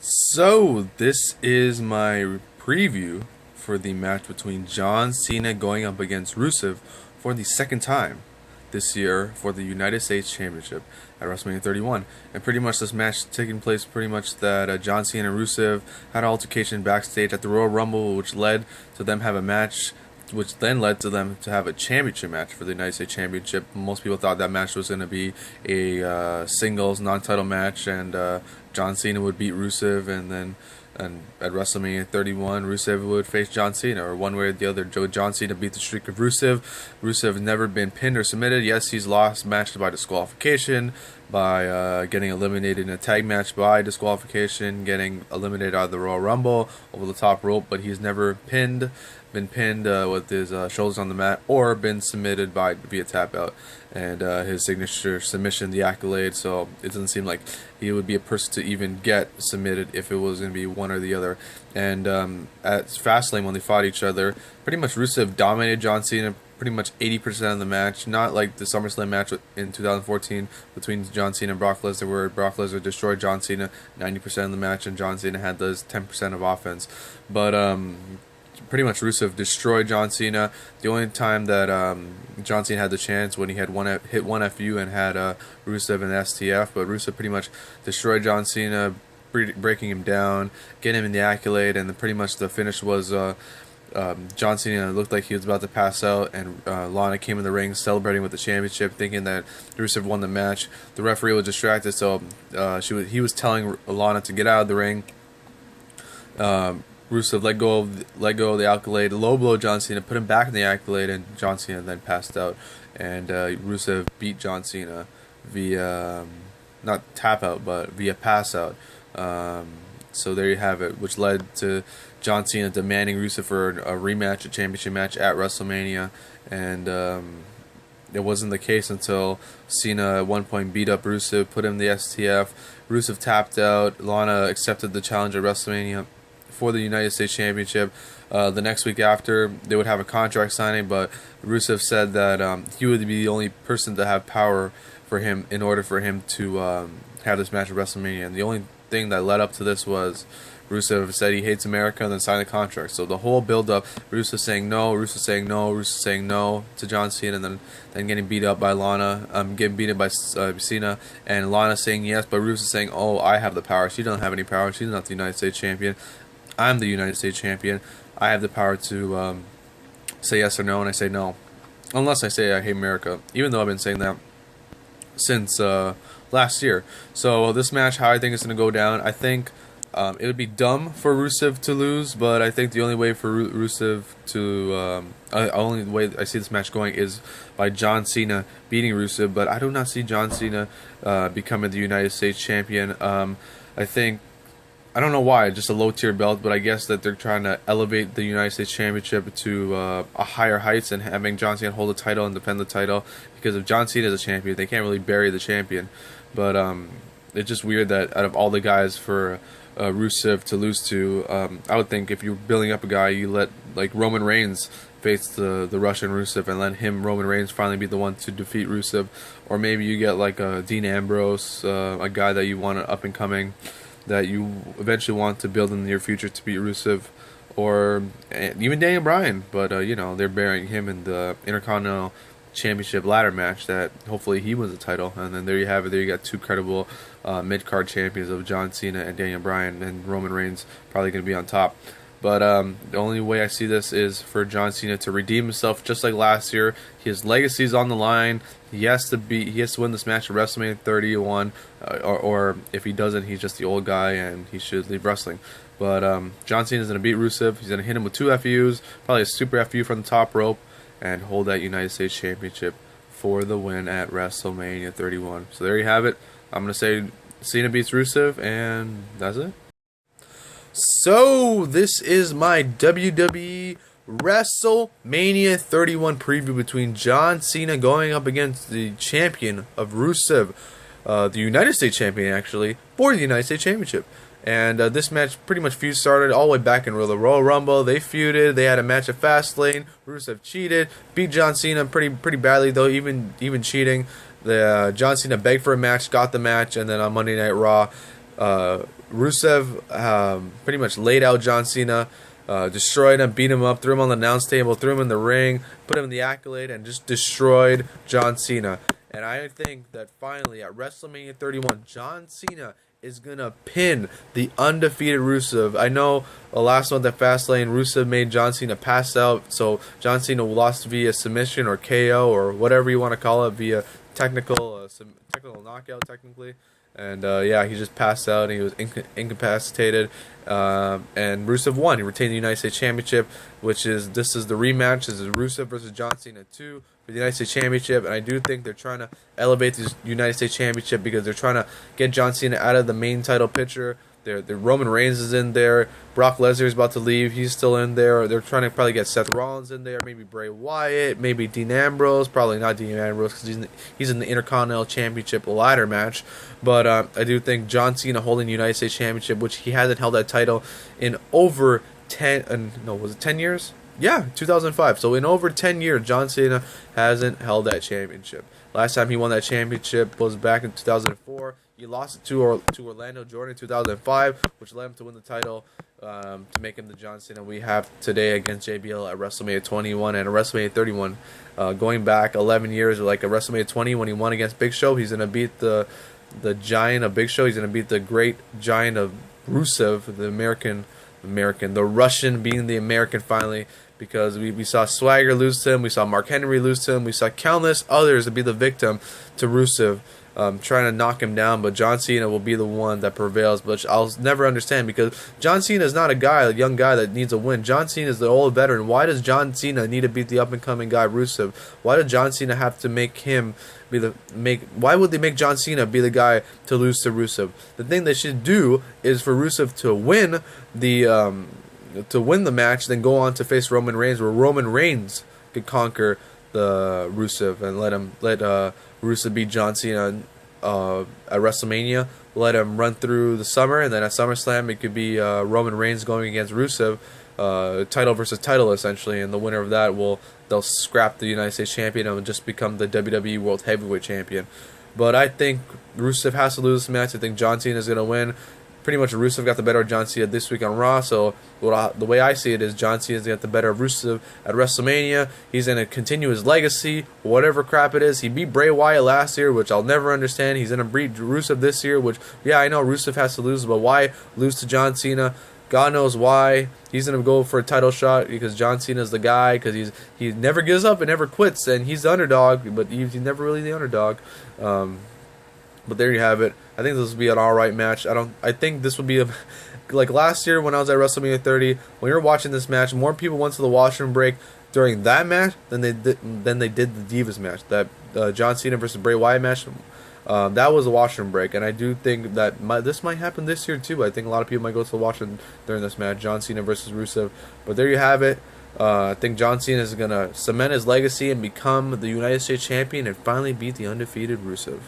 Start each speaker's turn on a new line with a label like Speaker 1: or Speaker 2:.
Speaker 1: So, this is my preview for the match between John Cena going up against Rusev for the second time this year for the United States Championship at WrestleMania 31. And pretty much this match taking place pretty much that John Cena and Rusev had an altercation backstage at the Royal Rumble, which led to them have a match which then led to them to have a championship match for the United States Championship. Most people thought that match was going to be a singles non-title match, and John Cena would beat Rusev, and at WrestleMania 31, Rusev would face John Cena, or one way or the other. John Cena beat the streak of Rusev. Rusev has never been pinned or submitted. Yes, he's lost matches by disqualification, by getting eliminated in a tag match by disqualification, getting eliminated out of the Royal Rumble over the top rope, but he's never been pinned with his shoulders on the mat, or been submitted via tap out, and his signature submission, the accolade. So it doesn't seem like he would be a person to even get submitted if it was going to be one or the other. And at Fastlane, when they fought each other, pretty much Rusev dominated John Cena pretty much 80% of the match, not like the SummerSlam match in 2014 between John Cena and Brock Lesnar, where Brock Lesnar destroyed John Cena 90% of the match and John Cena had those 10% of offense. But pretty much Rusev destroyed John Cena. The only time that John Cena had the chance when he had hit one FU and had Rusev in the STF, but Rusev pretty much destroyed John Cena, breaking him down, getting him in the accolade, and pretty much the finish was John Cena looked like he was about to pass out, and Lana came in the ring celebrating with the championship, thinking that Rusev won the match. The referee was distracted, so he was telling Lana to get out of the ring. Rusev let go of the accolade, low blow John Cena, put him back in the accolade, and John Cena then passed out. And Rusev beat John Cena via not tap out, but via pass out. So there you have it, which led to John Cena demanding Rusev for a rematch, a championship match at WrestleMania, and it wasn't the case until Cena at one point beat up Rusev, put him in the STF. Rusev tapped out. Lana accepted the challenge at WrestleMania for the United States Championship. The next week after, they would have a contract signing, but Rusev said that he would be the only person to have power for him in order for him to have this match at WrestleMania. And the only thing that led up to this was Rusev said he hates America and then signed the contract. So the whole build-up, Rusev saying no, Rusev saying no, Rusev saying no to John Cena, and then getting beat up by Lana, getting beaten by Cena, and Lana saying yes, but Rusev saying, oh, I have the power. She doesn't have any power. She's not the United States champion. I'm the United States champion. I have the power to say yes or no, and I say no. Unless I say I hate America, even though I've been saying that since last year. So this match, how I think it's going to go down, I think it would be dumb for Rusev to lose, but I think the only way for Rusev to, only way I see this match going is by John Cena beating Rusev, but I do not see John Cena becoming the United States champion. I don't know why, just a low-tier belt, but I guess that they're trying to elevate the United States Championship to a higher heights, and having John Cena hold the title and defend the title, because if John Cena is a champion, they can't really bury the champion. But it's just weird that out of all the guys for Rusev to lose to, I would think if you're building up a guy, you let like Roman Reigns face the Russian Rusev and let Roman Reigns, finally be the one to defeat Rusev. Or maybe you get like Dean Ambrose, a guy that you want up and coming, that you eventually want to build in the near future to beat Rusev, or even Daniel Bryan. But they're burying him in the Intercontinental Championship ladder match that hopefully he wins the title. And then there you have it. There you got two credible mid-card champions of John Cena and Daniel Bryan, and Roman Reigns probably going to be on top. But the only way I see this is for John Cena to redeem himself, just like last year. His legacy is on the line. He has to win this match at WrestleMania 31, or if he doesn't, he's just the old guy and he should leave wrestling. But John Cena is going to beat Rusev. He's going to hit him with 2 FUs, probably a super FU from the top rope, and hold that United States Championship for the win at WrestleMania 31. So there you have it. I'm going to say Cena beats Rusev, and that's it. So, this is my WWE WrestleMania 31 preview between John Cena going up against the champion of Rusev, the United States champion, actually, for the United States Championship. And this match pretty much feud started all the way back in the Royal Rumble. They feuded. They had a match at Fastlane. Rusev cheated, beat John Cena pretty badly, though, even cheating. John Cena begged for a match, got the match, and then on Monday Night Raw, Rusev pretty much laid out John Cena, destroyed him, beat him up, threw him on the announce table, threw him in the ring, put him in the accolade, and just destroyed John Cena. And I think that finally at WrestleMania 31, John Cena is going to pin the undefeated Rusev. I know last month at Fastlane, Rusev made John Cena pass out, so John Cena lost via submission or KO or whatever you want to call it, via technical knockout, technically. And yeah, he just passed out and he was incapacitated. And Rusev won. He retained the United States Championship, this is the rematch. This is Rusev versus John Cena 2 for the United States Championship. And I do think they're trying to elevate this United States Championship because they're trying to get John Cena out of the main title picture. The Roman Reigns is in there. Brock Lesnar is about to leave. He's still in there. They're trying to probably get Seth Rollins in there. Maybe Bray Wyatt. Maybe Dean Ambrose. Probably not Dean Ambrose because he's in the Intercontinental Championship ladder match. But I do think John Cena holding the United States Championship, which he hasn't held that title in over 10... no, was it 10 years? Yeah, 2005. So in over 10 years, John Cena hasn't held that championship. Last time he won that championship was back in 2004. He lost it to Orlando Jordan in 2005, which led him to win the title to make him the John Cena we have today against JBL at WrestleMania 21 and WrestleMania 31. Going back 11 years, like at WrestleMania 20 when he won against Big Show, he's going to beat the giant of Big Show. He's going to beat the great giant of Rusev, the Russian being the American finally. Because we saw Swagger lose to him, we saw Mark Henry lose to him, we saw countless others to be the victim to Rusev, trying to knock him down, but John Cena will be the one that prevails, which I'll never understand because John Cena is not a young guy that needs a win. John Cena is the old veteran. Why does John Cena need to beat the up-and-coming guy Rusev? Why does John Cena have to make him why would they make John Cena be the guy to lose to Rusev? The thing they should do is for Rusev to win the match, then go on to face Roman Reigns, where Roman Reigns could conquer the Rusev and let Rusev beat John Cena at WrestleMania. Let him run through the summer, and then at SummerSlam it could be Roman Reigns going against Rusev, title versus title essentially, and the winner of that they'll scrap the United States Champion and just become the WWE World Heavyweight Champion. But I think Rusev has to lose this match. I think John Cena is going to win. Pretty much Rusev got the better of John Cena this week on Raw, so the way I see it is John Cena's got the better of Rusev at WrestleMania. He's going to continue his legacy, whatever crap it is. He beat Bray Wyatt last year, which I'll never understand. He's going to beat Rusev this year, which, yeah, I know Rusev has to lose, but why lose to John Cena? God knows why. He's going to go for a title shot because John Cena's the guy, because he never gives up and never quits, and he's the underdog, but he's never really the underdog. But there you have it. I think this will be an alright match. I think this will be like last year when I was at WrestleMania 30. When you were watching this match, more people went to the washroom break during that match than they did the Divas match. That John Cena versus Bray Wyatt match. That was a washroom break, and I do think that this might happen this year too. I think a lot of people might go to the washroom during this match, John Cena versus Rusev. But there you have it. I think John Cena is going to cement his legacy and become the United States Champion and finally beat the undefeated Rusev.